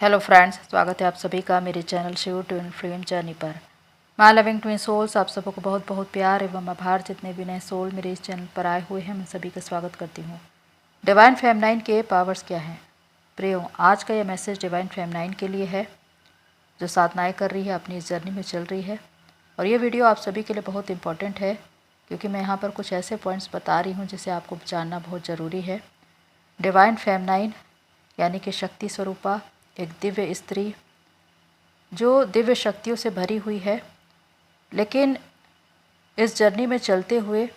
Hello friends, स्वागत है आप सभी का मेरे channel Shiv twin flame journey पर। माय लविंग ट्विन सोल्स, आप सबको बहुत बहुत प्यार एवं आभार। जितने भी नए सोल मेरे इस चैनल पर आए हुए हैं, मैं सभी का स्वागत करती हूँ। डिवाइन फेमनाइन के पावर्स क्या हैं? प्रियो, आज का यह मैसेज डिवाइन फेमनाइन के लिए है जो साधनाएँ कर रही है, अपनी इस जर्नी में चल रही है। और ये वीडियो आप सभी के लिए बहुत इंपॉर्टेंट है क्योंकि मैं यहाँ पर कुछ ऐसे पॉइंट्स बता रही हूँ जिसे आपको जानना बहुत ज़रूरी है। डिवाइन फेमनाइन यानी कि शक्ति स्वरूपा, एक दिव्य स्त्री जो दिव्य शक्तियों से भरी हुई है, लेकिन इस जर्नी में चलते हुए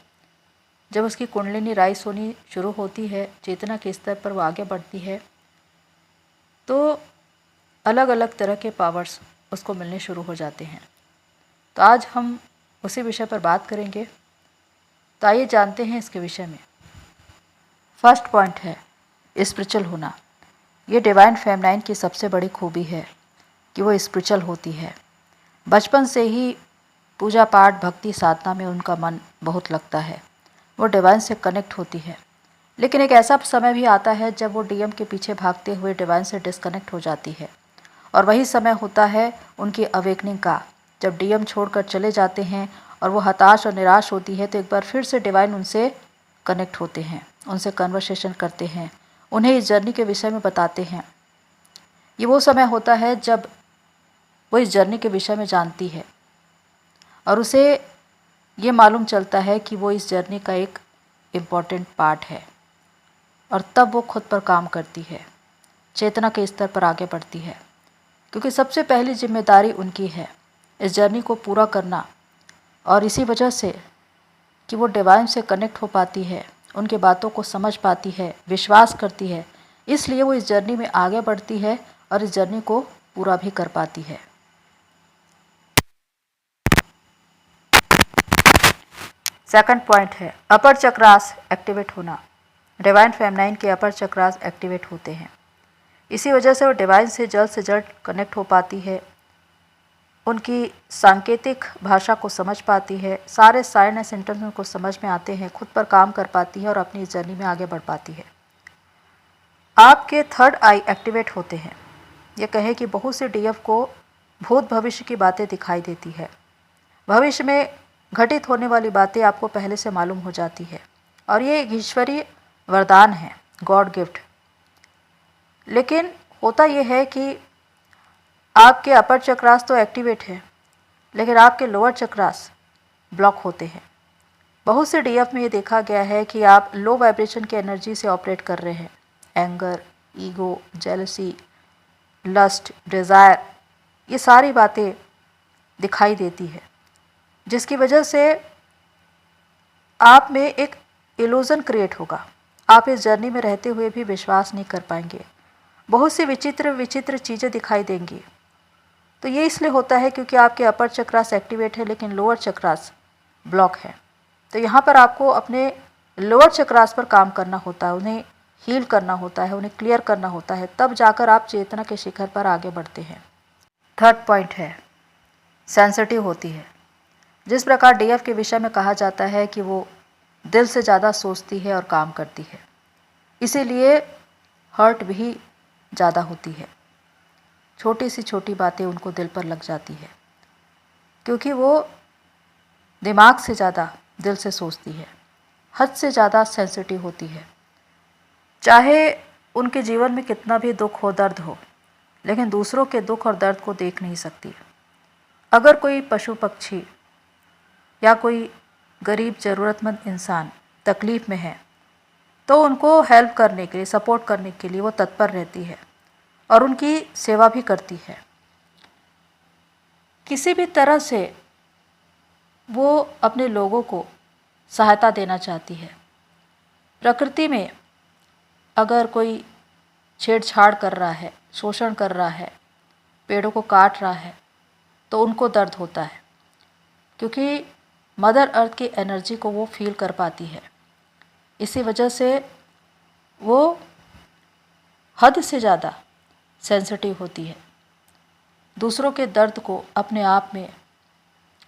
जब उसकी कुंडलिनी राइज होनी शुरू होती है, चेतना के स्तर पर वो आगे बढ़ती है, तो अलग अलग तरह के पावर्स उसको मिलने शुरू हो जाते हैं। तो आज हम उसी विषय पर बात करेंगे। तो आइए जानते हैं इसके विषय में। फर्स्ट पॉइंट है स्पिरिचुअल होना। ये डिवाइन फेमनाइन की सबसे बड़ी खूबी है कि वो स्पिरिचुअल होती है। बचपन से ही पूजा पाठ भक्ति साधना में उनका मन बहुत लगता है। वो डिवाइन से कनेक्ट होती है, लेकिन एक ऐसा समय भी आता है जब वो डीएम के पीछे भागते हुए डिवाइन से डिस्कनेक्ट हो जाती है। और वही समय होता है उनकी अवेकनिंग का, जब डीएम छोड़कर चले जाते हैं और वो हताश और निराश होती है, तो एक बार फिर से डिवाइन उनसे कनेक्ट होते हैं, उनसे कन्वर्सेशन करते हैं, उन्हें इस जर्नी के विषय में बताते हैं। ये वो समय होता है जब वो इस जर्नी के विषय में जानती है और उसे ये मालूम चलता है कि वो इस जर्नी का एक इम्पॉर्टेंट पार्ट है। और तब वो खुद पर काम करती है, चेतना के स्तर पर आगे बढ़ती है, क्योंकि सबसे पहली जिम्मेदारी उनकी है इस जर्नी को पूरा करना। और इसी वजह से कि वो डिवाइन से कनेक्ट हो पाती है, उनके बातों को समझ पाती है, विश्वास करती है, इसलिए वो इस जर्नी में आगे बढ़ती है और इस जर्नी को पूरा भी कर पाती है। सेकंड पॉइंट है अपर चक्रास एक्टिवेट होना। डिवाइन फेमनाइन के अपर चक्रास एक्टिवेट होते हैं, इसी वजह से वो डिवाइन से जल्द कनेक्ट हो पाती है, उनकी सांकेतिक भाषा को समझ पाती है, सारे साइन एंड सिम्टम्स उनको समझ में आते हैं, खुद पर काम कर पाती है और अपनी इस जर्नी में आगे बढ़ पाती है। आपके थर्ड आई एक्टिवेट होते हैं। ये कहें कि बहुत से डीएफ को भूत भविष्य की बातें दिखाई देती है। भविष्य में घटित होने वाली बातें आपको पहले से मालूम हो जाती है और ये एक ईश्वरीय वरदान है, गॉड गिफ्ट। लेकिन होता यह है कि आपके अपर चक्रास तो एक्टिवेट है, लेकिन आपके लोअर चक्रास ब्लॉक होते हैं। बहुत से डीएफ में ये देखा गया है कि आप लो वाइब्रेशन की एनर्जी से ऑपरेट कर रहे हैं। Anger, ego, jealousy, lust, desire, ये सारी बातें दिखाई देती है, जिसकी वजह से आप में एक इल्यूज़न क्रिएट होगा। आप इस जर्नी में रहते हुए भी विश्वास नहीं कर पाएंगे। बहुत सी विचित्र विचित्र चीज़ें दिखाई देंगी। तो ये इसलिए होता है क्योंकि आपके अपर चक्रास एक्टिवेट है लेकिन लोअर चक्रास ब्लॉक है। तो यहाँ पर आपको अपने लोअर चक्रास पर काम करना होता है, उन्हें हील करना होता है, उन्हें क्लियर करना होता है, तब जाकर आप चेतना के शिखर पर आगे बढ़ते हैं। थर्ड पॉइंट है सेंसिटिव होती है। जिस प्रकार डीएफ के विषय में कहा जाता है कि वो दिल से ज़्यादा सोचती है और काम करती है, इसीलिए हर्ट भी ज़्यादा होती है। छोटी सी छोटी बातें उनको दिल पर लग जाती है, क्योंकि वो दिमाग से ज़्यादा दिल से सोचती है, हद से ज़्यादा सेंसिटिव होती है। चाहे उनके जीवन में कितना भी दुख हो, दर्द हो, लेकिन दूसरों के दुख और दर्द को देख नहीं सकती। अगर कोई पशु पक्षी या कोई गरीब ज़रूरतमंद इंसान तकलीफ़ में है, तो उनको हेल्प करने के लिए, सपोर्ट करने के लिए वो तत्पर रहती है और उनकी सेवा भी करती है। किसी भी तरह से वो अपने लोगों को सहायता देना चाहती है। प्रकृति में अगर कोई छेड़छाड़ कर रहा है, शोषण कर रहा है, पेड़ों को काट रहा है, तो उनको दर्द होता है, क्योंकि मदर अर्थ की एनर्जी को वो फील कर पाती है। इसी वजह से वो हद से ज़्यादा सेंसिटिव होती है, दूसरों के दर्द को अपने आप में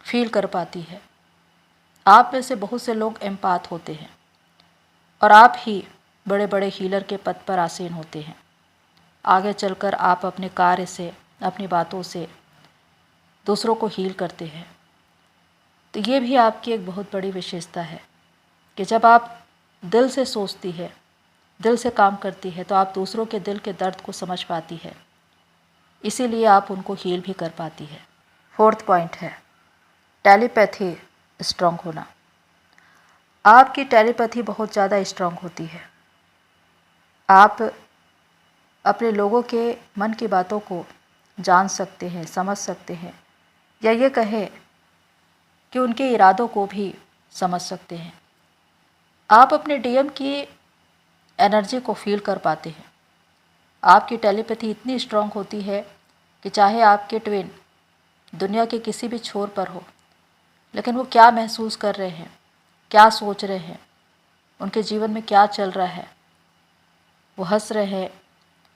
फील कर पाती है। आप में से बहुत से लोग एम्पाथ होते हैं और आप ही बड़े बड़े हीलर के पद पर आसीन होते हैं। आगे चलकर आप अपने कार्य से, अपनी बातों से दूसरों को हील करते हैं। तो ये भी आपकी एक बहुत बड़ी विशेषता है कि जब आप दिल से सोचती है, दिल से काम करती है, तो आप दूसरों के दिल के दर्द को समझ पाती है, इसीलिए आप उनको हील भी कर पाती है। फोर्थ पॉइंट है टेलीपैथी स्ट्रांग होना। आपकी टेलीपैथी बहुत ज़्यादा स्ट्रांग होती है। आप अपने लोगों के मन की बातों को जान सकते हैं, समझ सकते हैं, या ये कहें कि उनके इरादों को भी समझ सकते हैं। आप अपने डीएम की एनर्जी को फील कर पाते हैं। आपकी टेलीपैथी इतनी स्ट्रांग होती है कि चाहे आपके ट्विन दुनिया के किसी भी छोर पर हो, लेकिन वो क्या महसूस कर रहे हैं, क्या सोच रहे हैं, उनके जीवन में क्या चल रहा है, वो हंस रहे हैं,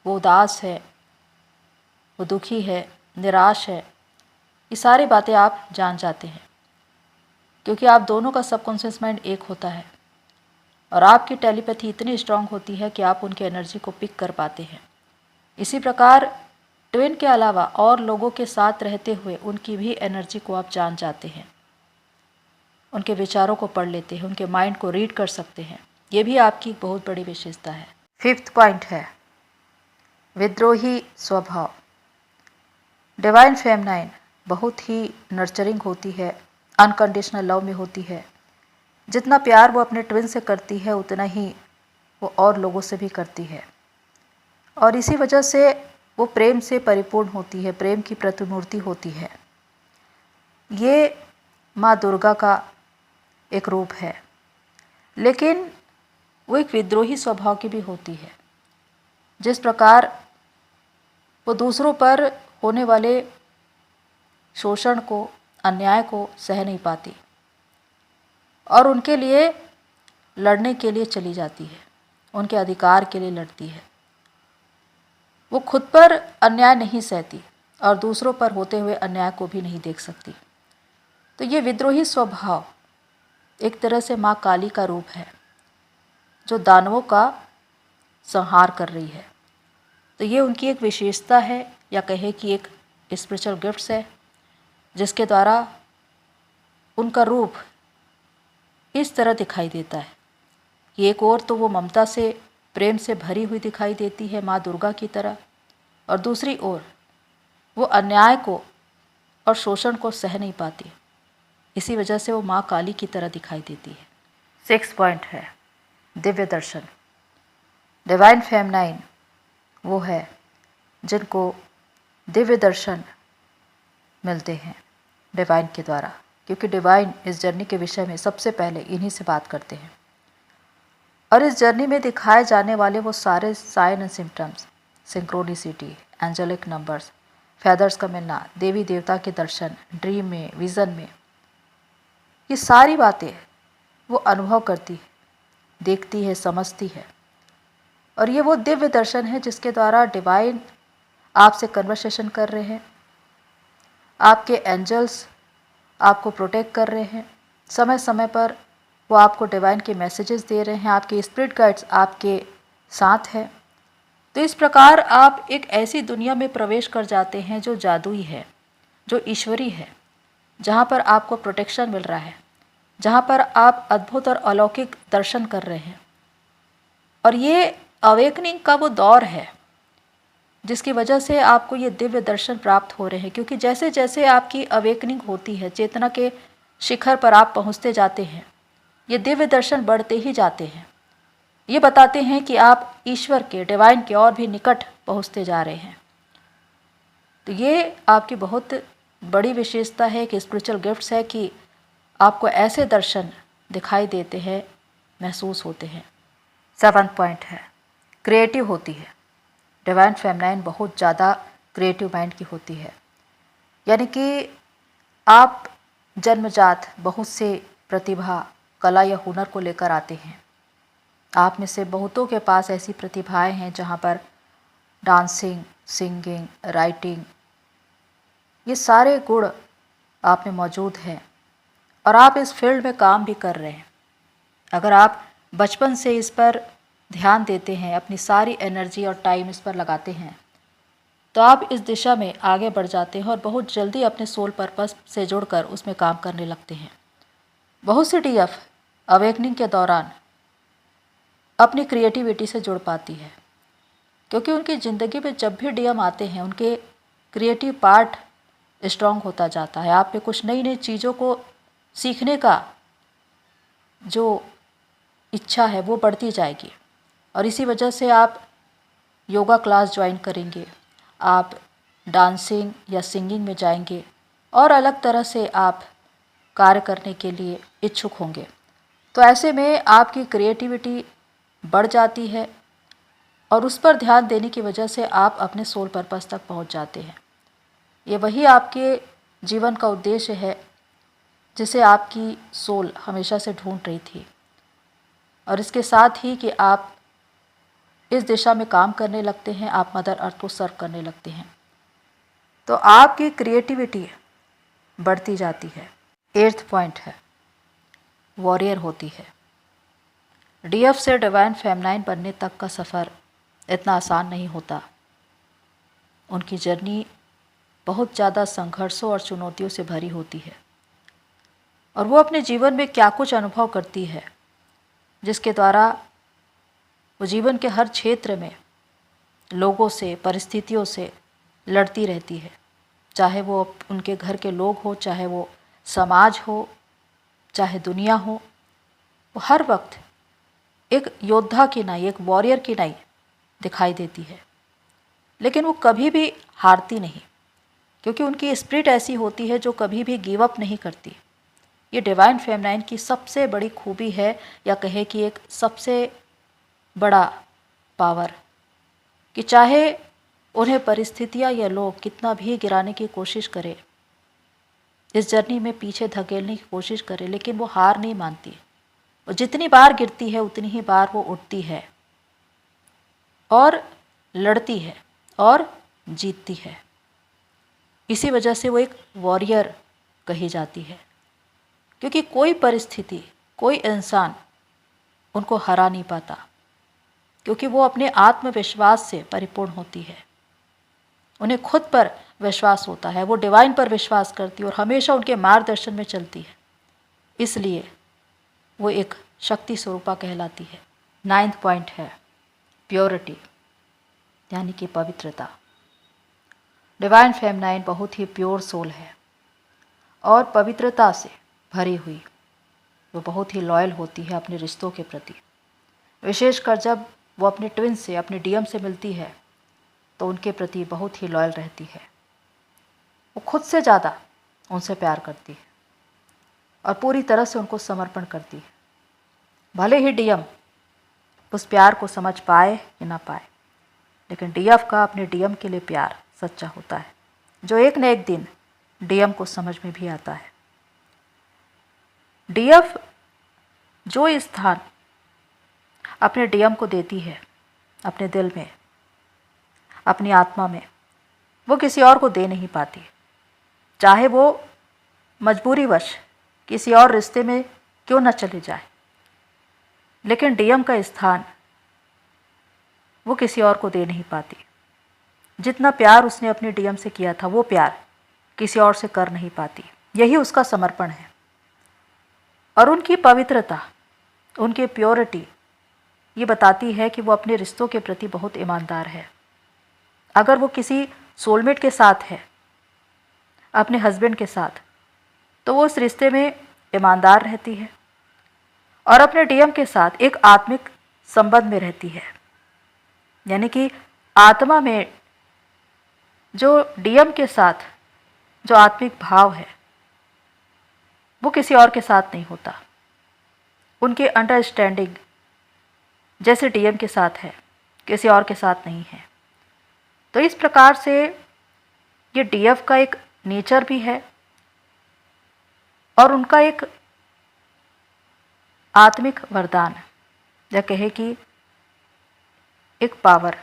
वो उदास है, वो दुखी है, निराश है, ये सारी बातें आप जान जाते हैं, क्योंकि आप दोनों का सबकॉन्शियस माइंड एक होता है और आपकी टेलीपैथी इतनी स्ट्रांग होती है कि आप उनकी एनर्जी को पिक कर पाते हैं। इसी प्रकार ट्विन के अलावा और लोगों के साथ रहते हुए उनकी भी एनर्जी को आप जान जाते हैं, उनके विचारों को पढ़ लेते हैं, उनके माइंड को रीड कर सकते हैं। ये भी आपकी बहुत बड़ी विशेषता है। फिफ्थ पॉइंट है विद्रोही स्वभाव। डिवाइन फेमनाइन बहुत ही नर्चरिंग होती है, अनकंडीशनल लव में होती है। जितना प्यार वो अपने ट्विन से करती है उतना ही वो और लोगों से भी करती है, और इसी वजह से वो प्रेम से परिपूर्ण होती है, प्रेम की प्रतिमूर्ति होती है। ये माँ दुर्गा का एक रूप है, लेकिन वो एक विद्रोही स्वभाव की भी होती है। जिस प्रकार वो दूसरों पर होने वाले शोषण को, अन्याय को सह नहीं पाती और उनके लिए लड़ने के लिए चली जाती है, उनके अधिकार के लिए लड़ती है। वो खुद पर अन्याय नहीं सहती और दूसरों पर होते हुए अन्याय को भी नहीं देख सकती। तो ये विद्रोही स्वभाव एक तरह से माँ काली का रूप है, जो दानवों का संहार कर रही है। तो ये उनकी एक विशेषता है, या कहे कि एक स्पिरिचुअल गिफ्ट्स है, जिसके द्वारा उनका रूप इस तरह दिखाई देता है कि एक ओर तो वो ममता से, प्रेम से भरी हुई दिखाई देती है माँ दुर्गा की तरह, और दूसरी ओर वो अन्याय को और शोषण को सह नहीं पाती। इसी वजह से वो माँ काली की तरह दिखाई देती है। 6 पॉइंट है दिव्य दर्शन। डिवाइन फेमनाइन वो है जिनको दिव्य दर्शन मिलते हैं डिवाइन के द्वारा, क्योंकि डिवाइन इस जर्नी के विषय में सबसे पहले इन्हीं से बात करते हैं। और इस जर्नी में दिखाए जाने वाले वो सारे sign and symptoms, synchronicity, angelic numbers, feathers का मिलना, देवी देवता के दर्शन, ड्रीम में, विज़न में, ये सारी बातें वो अनुभव करती है, देखती है, समझती है। और ये वो दिव्य दर्शन है जिसके द्वारा डिवाइन आपसे कन्वर्सेशन कर रहे हैं, आपके एंजल्स आपको प्रोटेक्ट कर रहे हैं, समय समय पर वो आपको डिवाइन के मैसेजेस दे रहे हैं, आपके स्पिरिट गाइड्स आपके साथ हैं। तो इस प्रकार आप एक ऐसी दुनिया में प्रवेश कर जाते हैं जो जादुई है, जो ईश्वरी है, जहाँ पर आपको प्रोटेक्शन मिल रहा है, जहाँ पर आप अद्भुत और अलौकिक दर्शन कर रहे हैं। और ये अवेकनिंग का वो दौर है जिसकी वजह से आपको ये दिव्य दर्शन प्राप्त हो रहे हैं, क्योंकि जैसे जैसे आपकी अवेकनिंग होती है, चेतना के शिखर पर आप पहुँचते जाते हैं, ये दिव्य दर्शन बढ़ते ही जाते हैं। ये बताते हैं कि आप ईश्वर के, डिवाइन के और भी निकट पहुँचते जा रहे हैं। तो ये आपकी बहुत बड़ी विशेषता है कि स्पिरिचुअल गिफ्ट्स है कि आपको ऐसे दर्शन दिखाई देते हैं, महसूस होते हैं। 7 पॉइंट है क्रिएटिव होती है। डिवाइन फेमनाइन बहुत ज़्यादा क्रिएटिव माइंड की होती है, यानी कि आप जन्मजात बहुत से प्रतिभा, कला या हुनर को लेकर आते हैं। आप में से बहुतों के पास ऐसी प्रतिभाएं हैं जहाँ पर डांसिंग, सिंगिंग, राइटिंग, ये सारे गुण आप में मौजूद हैं और आप इस फील्ड में काम भी कर रहे हैं। अगर आप बचपन से इस पर ध्यान देते हैं, अपनी सारी एनर्जी और टाइम इस पर लगाते हैं, तो आप इस दिशा में आगे बढ़ जाते हैं और बहुत जल्दी अपने सोल पर्पस से जुड़कर उसमें काम करने लगते हैं। बहुत सी डीएफ अवेकनिंग के दौरान अपनी क्रिएटिविटी से जुड़ पाती है, क्योंकि उनकी ज़िंदगी में जब भी डीएम आते हैं उनके क्रिएटिव पार्ट स्ट्रांग होता जाता है। आप में कुछ नई नई चीज़ों को सीखने का जो इच्छा है वो बढ़ती जाएगी, और इसी वजह से आप योगा क्लास ज्वाइन करेंगे, आप डांसिंग या सिंगिंग में जाएंगे और अलग तरह से आप कार्य करने के लिए इच्छुक होंगे। तो ऐसे में आपकी क्रिएटिविटी बढ़ जाती है और उस पर ध्यान देने की वजह से आप अपने सोल पर्पस तक पहुंच जाते हैं। ये वही आपके जीवन का उद्देश्य है जिसे आपकी सोल हमेशा से ढूंढ रही थी, और इसके साथ ही कि आप इस दिशा में काम करने लगते हैं, आप मदर अर्थ को सर्व करने लगते हैं, तो आपकी क्रिएटिविटी बढ़ती जाती है। 8th पॉइंट है, वॉरियर होती है। डीएफ से डिवाइन फेमनाइन बनने तक का सफ़र इतना आसान नहीं होता। उनकी जर्नी बहुत ज़्यादा संघर्षों और चुनौतियों से भरी होती है, और वो अपने जीवन में क्या कुछ अनुभव करती है जिसके द्वारा वो जीवन के हर क्षेत्र में लोगों से, परिस्थितियों से लड़ती रहती है, चाहे वो उनके घर के लोग हो, चाहे वो समाज हो, चाहे दुनिया हो। वो हर वक्त एक योद्धा की नाई, एक वॉरियर की नाई दिखाई देती है, लेकिन वो कभी भी हारती नहीं, क्योंकि उनकी स्पिरिट ऐसी होती है जो कभी भी गिव अप नहीं करती। ये डिवाइन फेमनाइन की सबसे बड़ी खूबी है, या कहे कि एक सबसे बड़ा पावर, कि चाहे उन्हें परिस्थितियाँ या लोग कितना भी गिराने की कोशिश करें, इस जर्नी में पीछे धकेलने की कोशिश करें, लेकिन वो हार नहीं मानती। वो जितनी बार गिरती है उतनी ही बार वो उठती है और लड़ती है और जीतती है। इसी वजह से वो एक वॉरियर कही जाती है, क्योंकि कोई परिस्थिति, कोई इंसान उनको हरा नहीं पाता, क्योंकि वो अपने आत्मविश्वास से परिपूर्ण होती है। उन्हें खुद पर विश्वास होता है, वो डिवाइन पर विश्वास करती है और हमेशा उनके मार्गदर्शन में चलती है, इसलिए वो एक शक्ति स्वरूपा कहलाती है। 9th पॉइंट है, प्योरिटी, यानी कि पवित्रता। डिवाइन फेमनाइन बहुत ही प्योर सोल है और पवित्रता से भरी हुई। वो बहुत ही लॉयल होती है अपने रिश्तों के प्रति, विशेषकर जब वो अपने ट्विन से, अपने डीएम से मिलती है तो उनके प्रति बहुत ही लॉयल रहती है। वो खुद से ज़्यादा उनसे प्यार करती है और पूरी तरह से उनको समर्पण करती है, भले ही डीएम उस प्यार को समझ पाए या ना पाए, लेकिन डीएफ का अपने डीएम के लिए प्यार सच्चा होता है, जो एक न एक दिन डीएम को समझ में भी आता है। डीएफ जो स्थान अपने डीएम को देती है, अपने दिल में, अपनी आत्मा में, वो किसी और को दे नहीं पाती, चाहे वो मजबूरीवश किसी और रिश्ते में क्यों न चले जाए। लेकिन डीएम का स्थान वो किसी और को दे नहीं पाती। जितना प्यार उसने अपने डीएम से किया था, वो प्यार किसी और से कर नहीं पाती। यही उसका समर्पण है। और उनकी पवित्रता, उनकी प्योरिटी ये बताती है कि वो अपने रिश्तों के प्रति बहुत ईमानदार है। अगर वो किसी सोलमेट के साथ है, अपने हस्बैंड के साथ, तो वो उस रिश्ते में ईमानदार रहती है और अपने डीएम के साथ एक आत्मिक संबंध में रहती है, यानी कि आत्मा में जो डीएम के साथ जो आत्मिक भाव है वो किसी और के साथ नहीं होता। उनकी अंडरस्टैंडिंग जैसे डीएम के साथ है, किसी और के साथ नहीं है। तो इस प्रकार से ये डीएफ का एक नेचर भी है और उनका एक आत्मिक वरदान, या कहे कि एक पावर,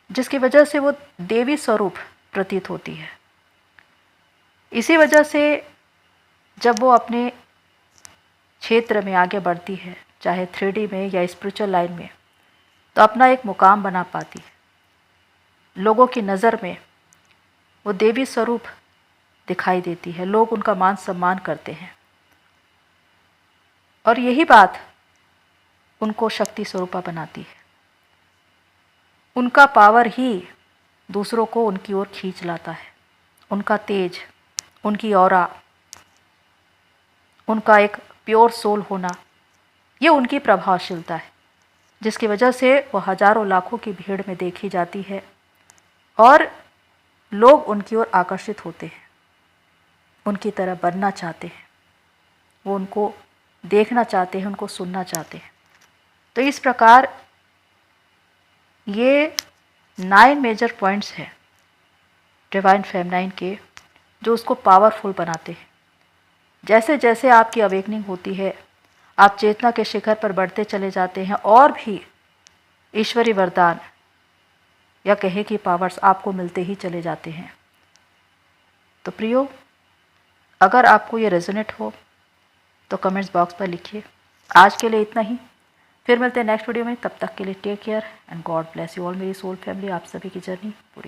जिसकी वजह से वो देवी स्वरूप प्रतीत होती है। इसी वजह से जब वो अपने क्षेत्र में आगे बढ़ती है, चाहे 3D में या स्पिरिचुअल लाइन में, तो अपना एक मुकाम बना पाती है। लोगों की नज़र में वो देवी स्वरूप दिखाई देती है, लोग उनका मान सम्मान करते हैं और यही बात उनको शक्ति स्वरूपा बनाती है। उनका पावर ही दूसरों को उनकी ओर खींच लाता है। उनका तेज, उनकी ऑरा, उनका एक प्योर सोल होना, ये उनकी प्रभावशीलता है जिसकी वजह से वो हजारों लाखों की भीड़ में देखी जाती है और लोग उनकी ओर आकर्षित होते हैं, उनकी तरह बनना चाहते हैं, वो उनको देखना चाहते हैं, उनको सुनना चाहते हैं। तो इस प्रकार ये 9 मेजर पॉइंट्स हैं डिवाइन फेमिनाइन के, जो उसको पावरफुल बनाते हैं। जैसे जैसे आपकी अवेकनिंग होती है, आप चेतना के शिखर पर बढ़ते चले जाते हैं और भी ईश्वरी वरदान या कहे कि पावर्स आपको मिलते ही चले जाते हैं। तो प्रियो, अगर आपको ये रेजोनेट हो तो कमेंट्स बॉक्स पर लिखिए। आज के लिए इतना ही, फिर मिलते हैं नेक्स्ट वीडियो में। तब तक के लिए take care and god bless you all. मेरी सोल फैमिली, आप सभी की जर्नी पूरी